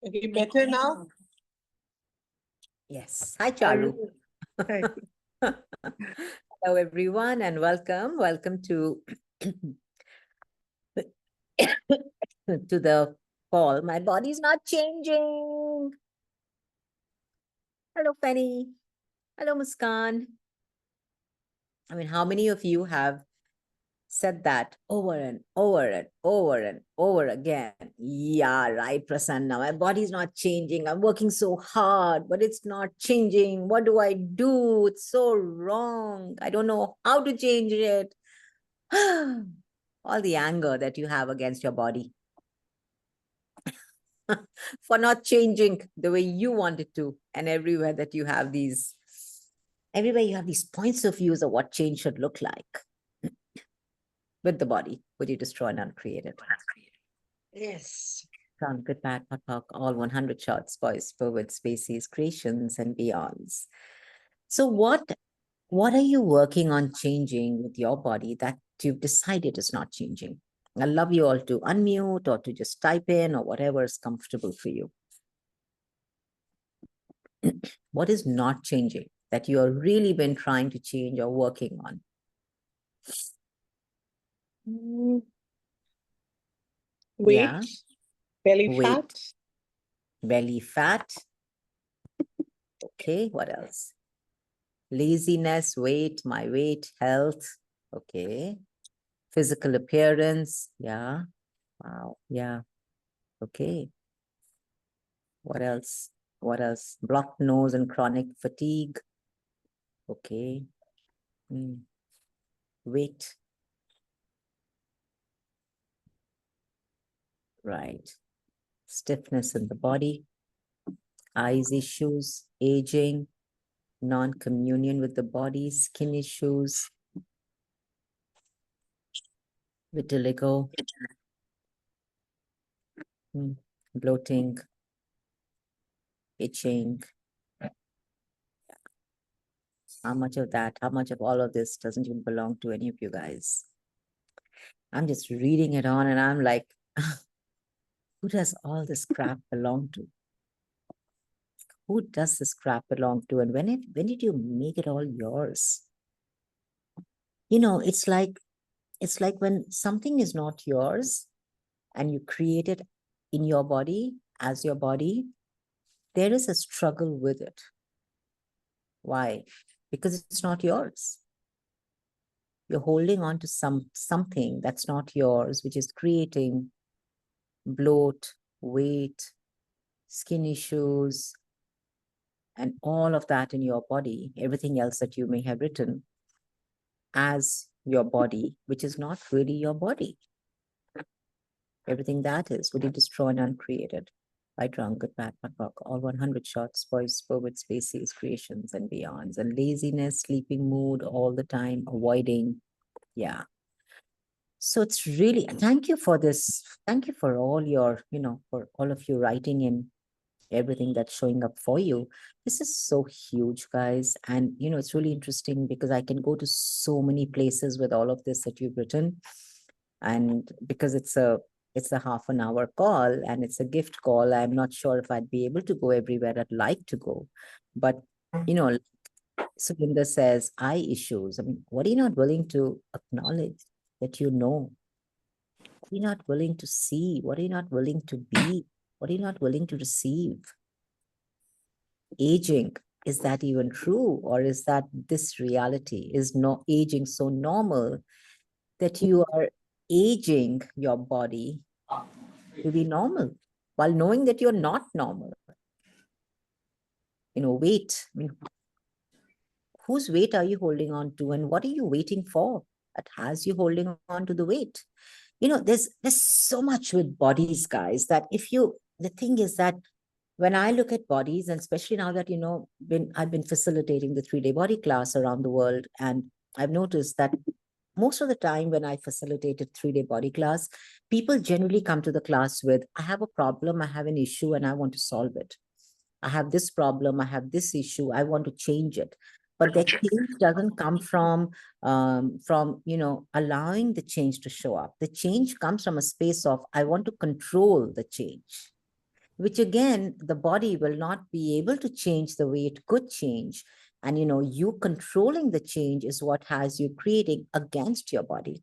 Okay, better now? Yes. Hi, Charu. Hi. Hello, everyone, and welcome. Welcome to to the call. My body's not changing. Hello, Penny. Hello, Muskan. I mean, how many of you have said that over and over and over and over again? Yeah, right, Prasanna. My body's not changing. I'm working so hard, but it's not changing. What do I do? It's so wrong. I don't know how to change it. All the anger that you have against your body for not changing the way you want it to, and everywhere you have these points of views of what change should look like with the body, would you destroy and uncreate it? Yes. From good, bad, pot, pock, all 100 shots, boys, forward, spaces, creations, and beyonds. So what are you working on changing with your body that you've decided is not changing? I'd love you all to unmute or to just type in or whatever is comfortable for you. What is not changing that you have really been trying to change or working on? Weight, Yeah. belly Weight, fat. belly fat. Okay, what else? Laziness, weight, my weight, health. Okay. Physical appearance. Yeah. Wow. Yeah. Okay. What else? What else? Blocked nose and chronic fatigue. Okay. Weight. Right. Stiffness in the body. Eyes issues. Aging. Non-communion with the body. Skin issues. Vitiligo. Bloating. Itching. How much of all of this doesn't even belong to any of you guys? I'm just reading it on and I'm like, who does all this crap belong to? Who does this crap belong to? And when did you make it all yours? You know, it's like when something is not yours and you create it in your body, as your body, there is a struggle with it. Why? Because it's not yours. You're holding on to something that's not yours, which is creating bloat, weight, skin issues, and all of that in your body, everything else that you may have written as your body, which is not really your body. Everything that is, would you destroy and uncreate it? By drunk, good, bad, bad, buck, all 100 shots, boys, forward, spaces, creations, and beyonds, and laziness, sleeping mood all the time, avoiding. Yeah. So it's really, thank you for this. Thank you for all your, for all of you writing in everything that's showing up for you. This is so huge, guys. And, it's really interesting because I can go to so many places with all of this that you've written. And because it's a half an hour call and it's a gift call, I'm not sure if I'd be able to go everywhere I'd like to go. But, Surinder says, eye issues. I mean, what are you not willing to acknowledge that you know? What are you not willing to see? What are you not willing to be? What are you not willing to receive? Aging, is that even true? Or is that this reality? Is no aging so normal that you are aging your body to be normal while knowing that you're not normal? Weight. I mean, whose weight are you holding on to and what are you waiting for that has you holding on to the weight? There's so much with bodies, guys, that the thing is that when I look at bodies, and especially now that, I've been facilitating the 3-day body class around the world, and I've noticed that most of the time when I facilitated 3-day body class, people generally come to the class with, I have a problem, I have an issue, and I want to solve it. I have this problem, I have this issue, I want to change it. But the change doesn't come from allowing the change to show up. The change comes from a space of, I want to control the change. which again, the body will not be able to change the way it could change. And, you controlling the change is what has you creating against your body.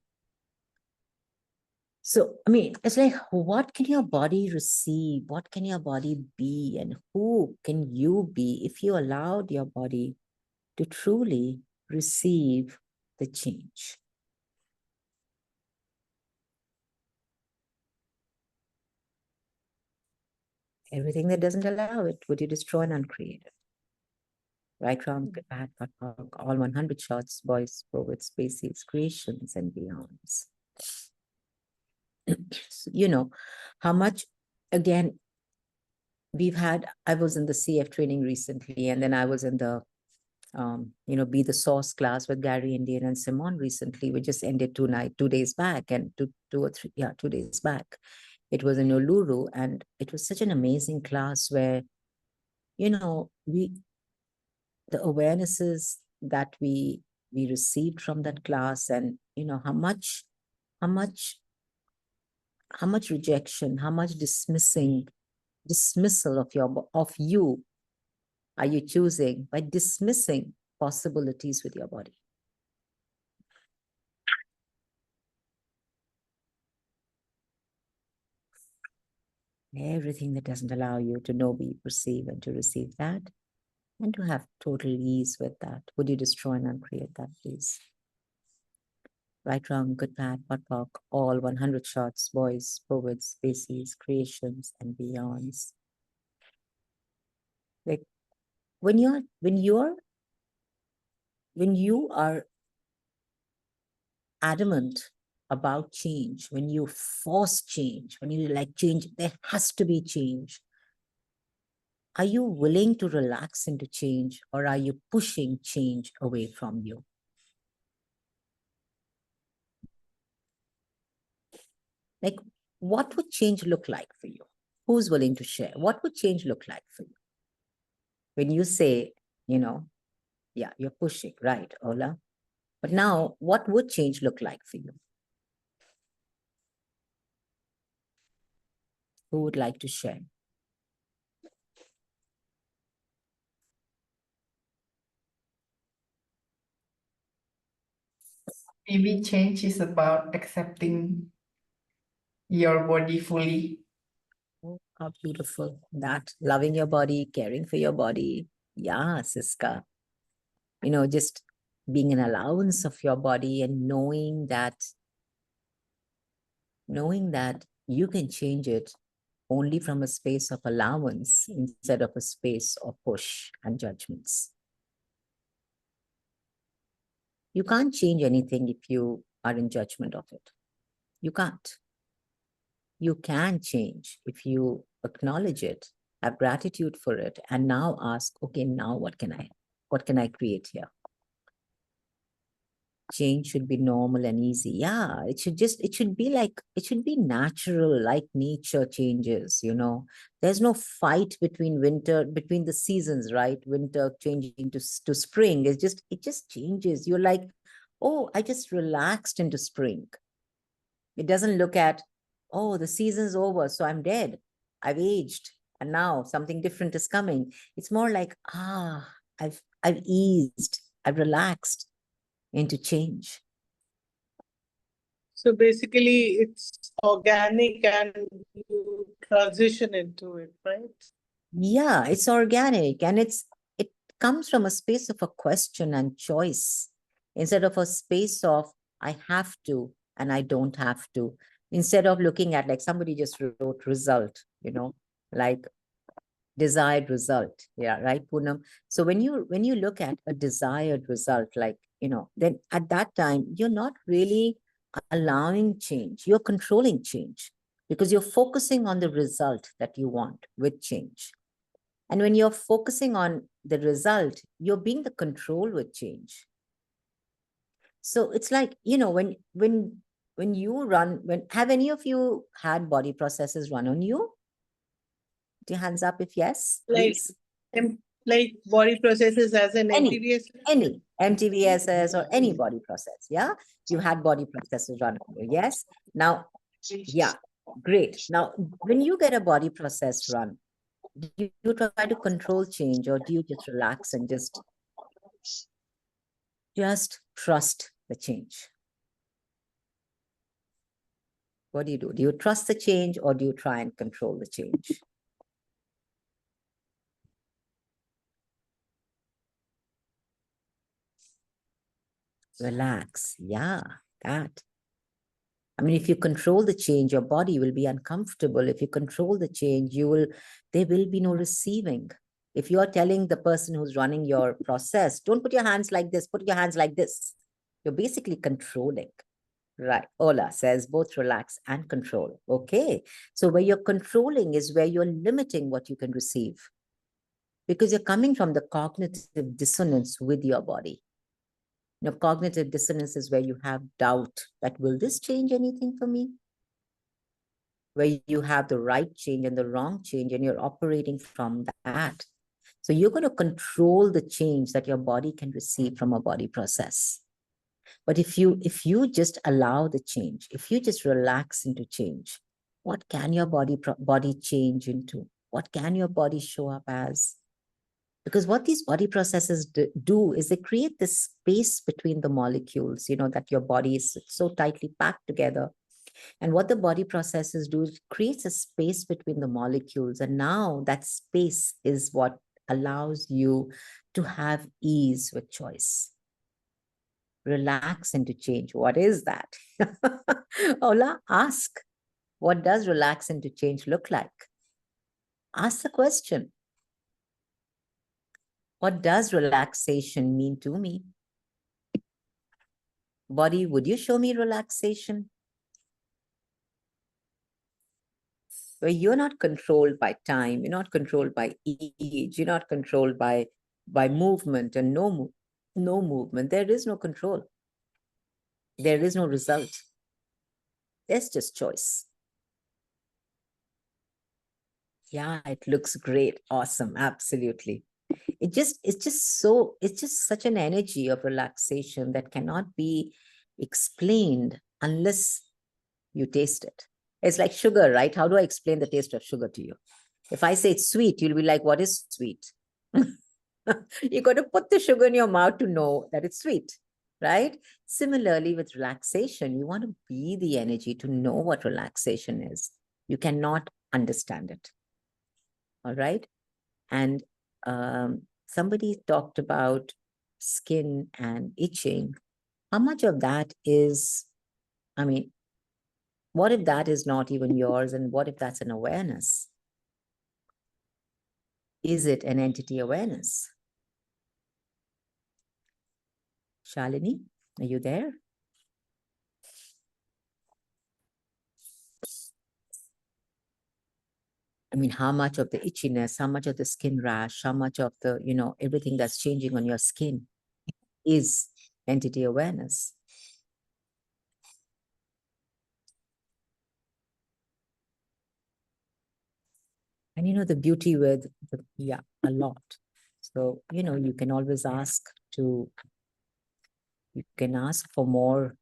So, I mean, it's like, what can your body receive? What can your body be? And who can you be if you allowed your body to truly receive the change? Everything that doesn't allow it, would you destroy and uncreate it? Right, wrong, good, bad, POD, POC, all 100 shots, boys, poets, species, creations, and beyonds. How much, again, I was in the CF training recently, and then I was in the, Be the Source class with Gary Indian and Simone recently. We just ended 2 days back, and 2 days back. It was in Uluru, and it was such an amazing class where, the awarenesses that we received from that class, and how much rejection, how much dismissal of you are you choosing by dismissing possibilities with your body. Everything that doesn't allow you to know, be, perceive, and to receive that, and to have total ease with that. Would you destroy and uncreate that, please? Right, wrong, good, bad, POD, POC, all 100 shots, boys, poets, species, creations, and beyonds. Like when you are adamant about change, when you force change, when you like change, there has to be change. Are you willing to relax into change, or are you pushing change away from you? Like, what would change look like for you? Who's willing to share? What would change look like for you? When you say, yeah, you're pushing, right, Ola? But now, what would change look like for you? Who would like to share? Maybe change is about accepting your body fully. Oh, how beautiful. That loving your body, caring for your body. Yeah, Siska. Just being an allowance of your body and knowing that you can change it only from a space of allowance instead of a space of push and judgments. You can't change anything if you are in judgment of it. You can't. You can change if you acknowledge it, have gratitude for it, and now ask, okay, now what can I create here? Change should be normal and easy. Yeah, it should be natural, like nature changes, There's no fight between the seasons, right? Winter changing to spring. It just changes. You're like, oh, I just relaxed into spring. It doesn't look at, oh, the season's over, so I'm dead. I've aged, and now something different is coming. It's more like, I've eased, I've relaxed into change. So basically, it's organic and you transition into it, right? Yeah, it's organic, and it comes from a space of a question and choice instead of a space of I have to and I don't have to. Instead of looking at, like somebody just wrote result, like desired result. Yeah, right, Poonam? So when you look at a desired result, like, then at that time, you're not really allowing change. You're controlling change because you're focusing on the result that you want with change. And when you're focusing on the result, you're being the control with change. So it's like, when you run, have any of you had body processes run on you? Put your hands up if yes, please. Like body processes as an MTVS? Any MTVSS or any body process. Yeah. You had body processes run on you. Yes. Now, yeah, great. Now, when you get a body process run, Do you try to control change, or do you just relax and just trust the change? What do you do? Do you trust the change, or do you try and control the change? Relax. Yeah, that. I mean, if you control the change, your body will be uncomfortable. If you control the change, there will be no receiving. If you are telling the person who's running your process, don't put your hands like this, put your hands like this, you're basically controlling. Right. Ola says both relax and control. Okay. So where you're controlling is where you're limiting what you can receive, because you're coming from the cognitive dissonance with your body. You know, cognitive dissonance is where you have doubt that, will this change anything for me? Where you have the right change and the wrong change, and you're operating from that. So you're going to control the change that your body can receive from a body process. But if you just allow the change, if you just relax into change, what can your body change into? What can your body show up as? Because what these body processes do is they create this space between the molecules, you know, that your body is so tightly packed together. And what the body processes do is creates a space between the molecules. And now that space is what allows you to have ease with choice. Relax into change. What is that? Ola, ask. What does relax into change look like? Ask the question. What does relaxation mean to me? Body, would you show me relaxation? Where you're not controlled by time, you're not controlled by age, you're not controlled by movement and no movement. There is no control. There is no result. There's just choice. Yeah, it looks great. Awesome. Absolutely. It's just such an energy of relaxation that cannot be explained unless you taste it. It's like sugar, right? How do I explain the taste of sugar to you? If I say it's sweet, you'll be like, what is sweet? You got to put the sugar in your mouth to know that it's sweet, right? Similarly, with relaxation, you want to be the energy to know what relaxation is. You cannot understand it. All right. And somebody talked about skin and itching. How much of that is, I mean, what if that is not even yours? And what if that's an awareness? Is it an entity awareness? Shalini, are you there? I mean, how much of the itchiness, how much of the skin rash, how much of the, you know, everything that's changing on your skin is entity awareness? And you know, the beauty with, a lot. So, you know, you can always ask for more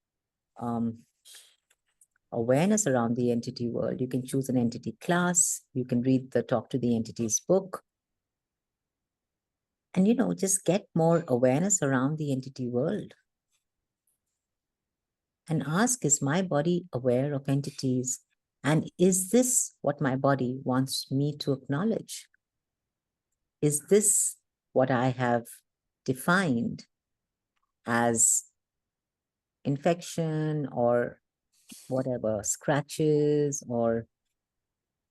awareness around the entity world. You can choose an entity class. You can read the Talk to the Entities book. And, you know, just get more awareness around the entity world. And ask, is my body aware of entities? And is this what my body wants me to acknowledge? Is this what I have defined as infection or whatever, scratches or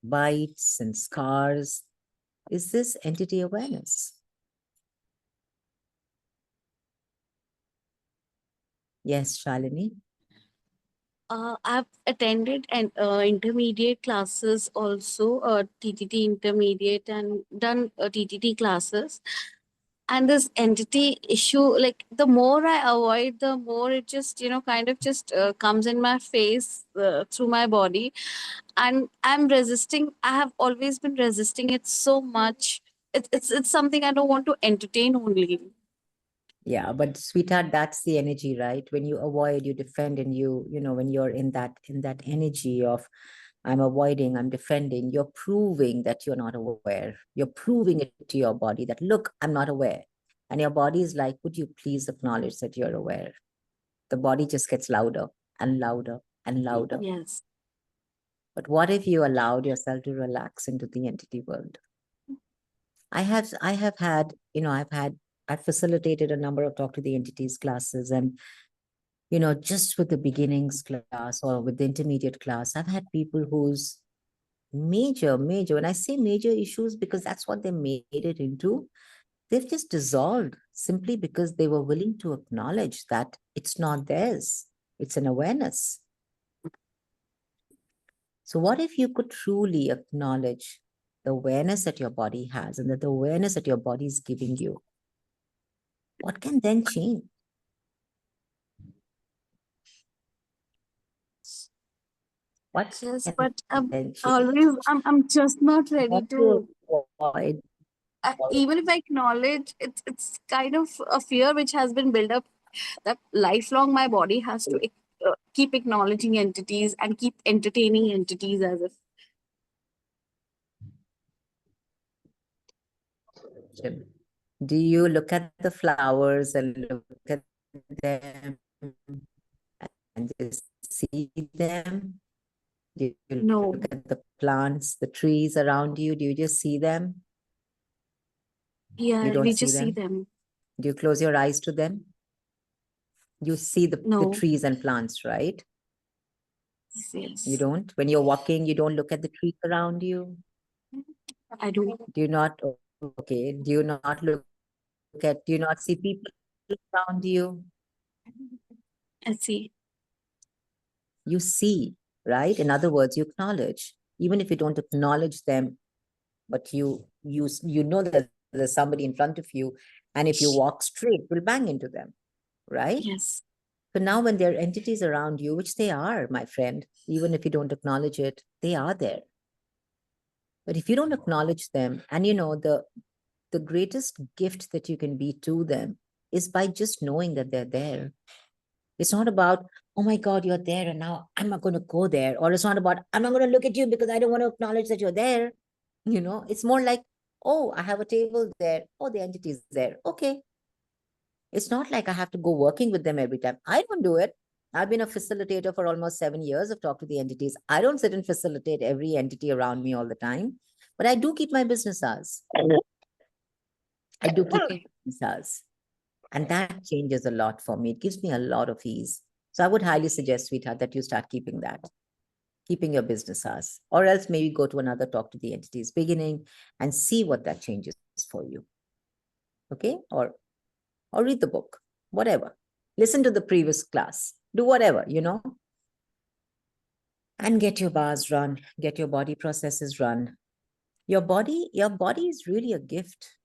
bites and scars? Is this entity awareness? Yes, Shalini? I've attended intermediate classes also, TTT intermediate, and done TTT classes. And this entity issue, like the more I avoid, the more it just, you know, kind of just comes in my face through my body. And I'm resisting. I have always been resisting it so much. It's something I don't want to entertain only. Yeah, but sweetheart, that's the energy, right? When you avoid, you defend, and you know, when you're in that energy of I'm avoiding, I'm defending. You're proving that you're not aware. You're proving it to your body that, look, I'm not aware. And your body is like, would you please acknowledge that you're aware? The body just gets louder and louder and louder. Yes. But what if you allowed yourself to relax into the entity world? I've facilitated a number of talk to the entities classes, and just with the beginnings class or with the intermediate class, I've had people whose major, when I say major issues, because that's what they made it into, they've just dissolved simply because they were willing to acknowledge that it's not theirs. It's an awareness. So what if you could truly acknowledge the awareness that your body has and that the awareness that your body is giving you? What can then change? What Yes, can but then change? always I'm just not ready What to. to avoid? Even if I acknowledge, it's kind of a fear which has been built up that lifelong my body has to keep acknowledging entities and keep entertaining entities as if. Do you look at the flowers and look at them and just see them? Do you No. look at the plants, the trees around you? Do you just see them? Yeah, You don't we see just see them? them. Do you close your eyes to them? You see the No. trees and plants, right? Yes. You don't? When you're walking, you don't look at the trees around you? I do. Do you not? Okay. Do you not see people around you? I see. You see, right? In other words, you acknowledge, even if you don't acknowledge them, but you know that there's somebody in front of you, and if you walk straight, you'll bang into them, right? Yes. So now when there are entities around you, which they are, my friend, even if you don't acknowledge it, they are there. But if you don't acknowledge them, and the greatest gift that you can be to them is by just knowing that they're there. It's not about, oh my God, you're there and now I'm not going to go there. Or it's not about, I'm not going to look at you because I don't want to acknowledge that you're there. It's more like, oh, I have a table there. Oh, the entity is there. Okay. It's not like I have to go working with them every time. I don't do it. I've been a facilitator for almost 7 years of Talk to the Entities. I don't sit and facilitate every entity around me all the time, but I do keep my business hours. I do keep my business hours. And that changes a lot for me. It gives me a lot of ease. So I would highly suggest, sweetheart, that you start keeping your business hours, or else maybe go to another Talk to the Entities beginning and see what that changes for you. Okay? Or read the book, whatever. Listen to the previous class, do whatever, and get your bars run, get your body processes run. Your body is really a gift.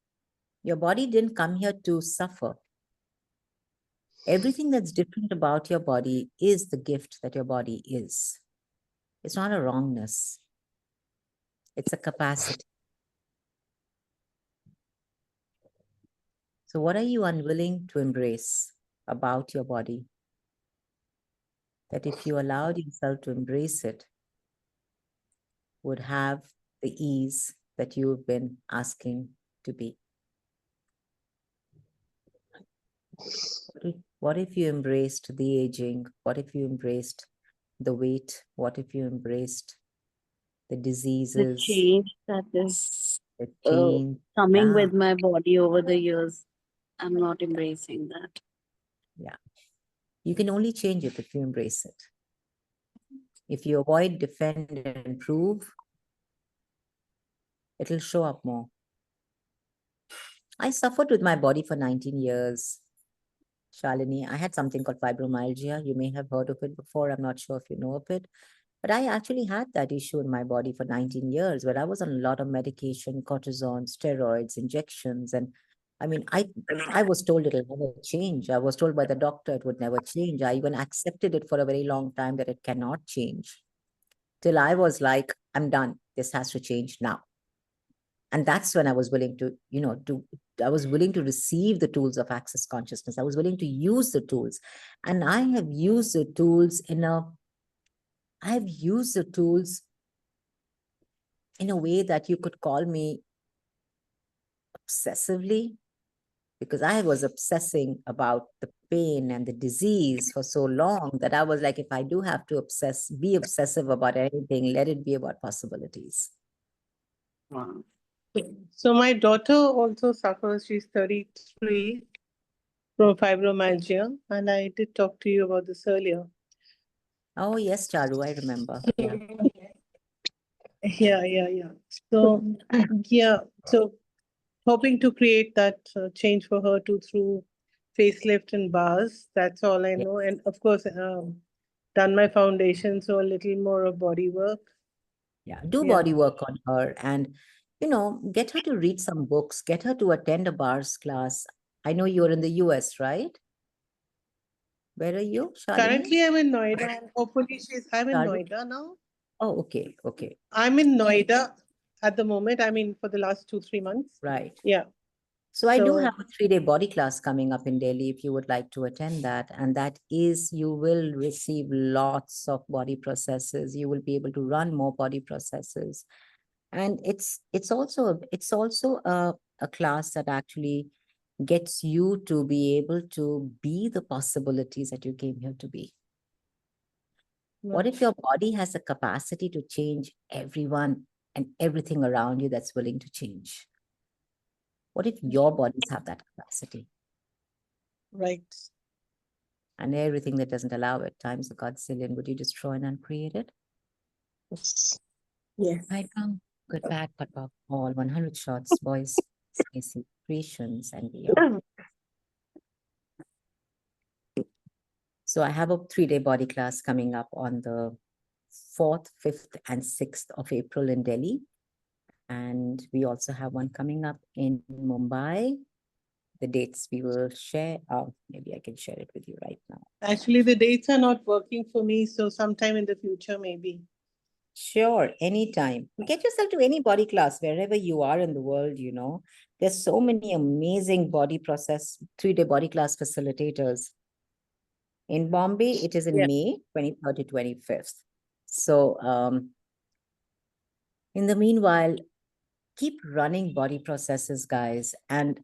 Your body didn't come here to suffer. Everything that's different about your body is the gift that your body is. It's not a wrongness. It's a capacity. So what are you unwilling to embrace about your body? That if you allowed yourself to embrace it, would have the ease that you've been asking to be. What if you embraced the aging? What if you embraced the weight? What if you embraced the diseases? The change that is The change. coming Yeah. with my body over the years. I'm not embracing that. Yeah. You can only change it if you embrace it. If you avoid, defend, and prove, it'll show up more. I suffered with my body for 19 years. Shalini, I had something called fibromyalgia. You may have heard of it before. I'm not sure if you know of it. But I actually had that issue in my body for 19 years where I was on a lot of medication, cortisone, steroids, injections. And I mean, I was told it'll never change. I was told by the doctor it would never change. I even accepted it for a very long time that it cannot change. Till I was like, I'm done. This has to change now. And that's when I was willing to, I was willing to receive the tools of access consciousness. I was willing to use the tools. And I have used the tools in a way that you could call me obsessively, because I was obsessing about the pain and the disease for so long that I was like, if I do have to be obsessive about anything, let it be about possibilities. Wow. So my daughter also suffers, she's 33 from fibromyalgia, and I did talk to you about this earlier. Oh, yes, Charu, I remember. Yeah. Yeah. So, yeah, so hoping to create that change for her too through facelift and bars. That's all I Yeah. know. And of course, done my foundation, so a little more of body work. Yeah. Do Yeah. body work on her and, get her to read some books, get her to attend a bars class. I know you're in the US, right? Where are you, Shalini? Currently, I'm in Noida, and hopefully I'm in Charu? Noida now. Oh, okay. Okay. I'm in Noida at the moment. I mean, for the last 2-3 months. Right. Yeah. So I do So- have a 3-day body class coming up in Delhi if you would like to attend that. And that is, you will receive lots of body processes. You will be able to run more body processes. And it's also a class that actually gets you to be able to be the possibilities that you came here to be. What if your body has the capacity to change everyone and everything around you that's willing to change? What if your bodies have that capacity? Right. And everything that doesn't allow it times the godzillion, would you destroy and uncreate it? Yes. Right now, good, bad, but all 100 shots, boys, spicy creations and beyond. So I have a 3-day body class coming up on the 4th, 5th, and 6th of April in Delhi. And we also have one coming up in Mumbai. The dates we will share. Maybe I can share it with you right now. Actually, the dates are not working for me, so sometime in the future, maybe. Sure, anytime. Get yourself to any body class, wherever you are in the world, There's so many amazing 3-day body class facilitators. In Bombay, it is in Yeah. May 23rd to 25th. So in the meanwhile, keep running body processes, guys, and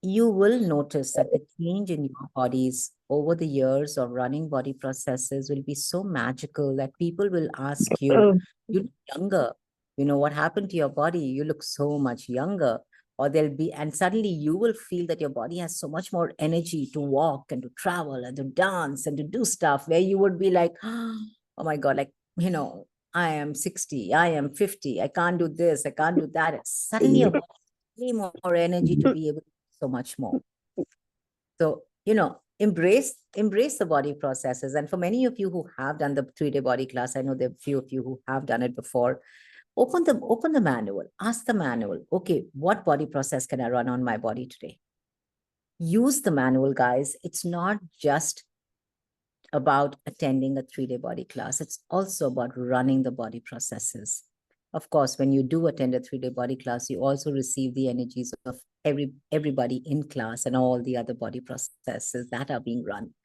you will notice that the change in your bodies over the years of running body processes will be so magical that people will ask you, you look younger. What happened to your body? You look so much younger. Or and suddenly you will feel that your body has so much more energy to walk and to travel and to dance and to do stuff where you would be like, oh my God, I am 60, I am 50, I can't do this, I can't do that. And suddenly your body has way more energy to be able to do so much more. So, embrace the body processes. And for many of you who have done the 3-day body class, I know there are a few of you who have done it before. Open the manual, ask the manual, okay, what body process can I run on my body today? Use the manual, guys. It's not just about attending a 3-day body class. It's also about running the body processes. Of course, when you do attend a 3-day body class, you also receive the energies of everybody in class and all the other body processes that are being run.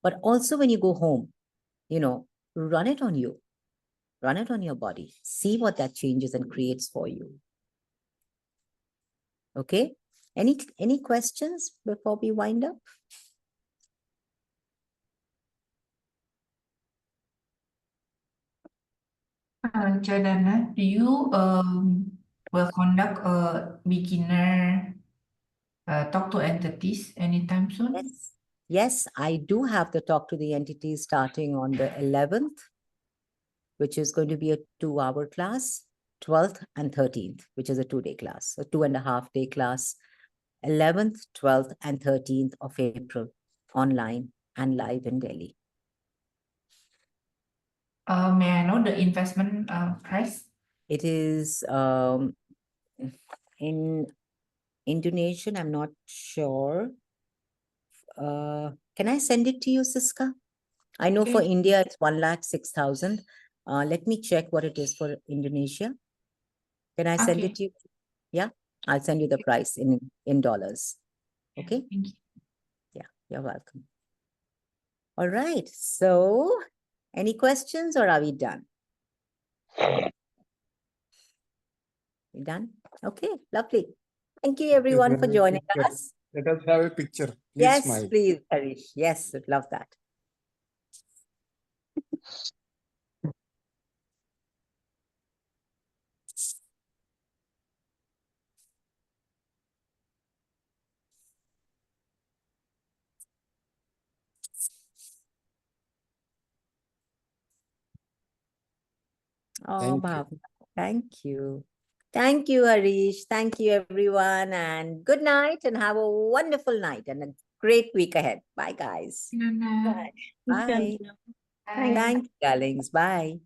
But also when you go home, run it on you. Run it on your body. See what that changes and creates for you. Okay? Any questions before we wind up? Chandana, do you will conduct a beginner talk to entities anytime soon? Yes. Yes, I do have the talk to the entities starting on the 11th, which is going to be a 2-hour class, 12th and 13th, which is a 2-day class, a 2.5-day class, 11th, 12th, and 13th of April, online and live in Delhi. May I know the investment price? It is in Indonesian, I'm not sure. Can I send it to you, Siska? I know for India, it's 1,06,000. Let me check what it is for Indonesia. Can I send it to you? Yeah, I'll send you the price in dollars. Okay. Thank you. Yeah, you're welcome. All right. So any questions or are we done? We done? Okay, lovely. Thank you everyone for very joining good. us. Let us have a picture. Please Yes, smile. please, Harish. Yes, I'd love that. Oh, Thank you. Bhavna, thank you. Thank you, Harish. Thank you, everyone. And good night and have a wonderful night and a great week ahead. Bye, guys. Chandana. Bye. Chandana. Bye. Thank you, darlings. Bye.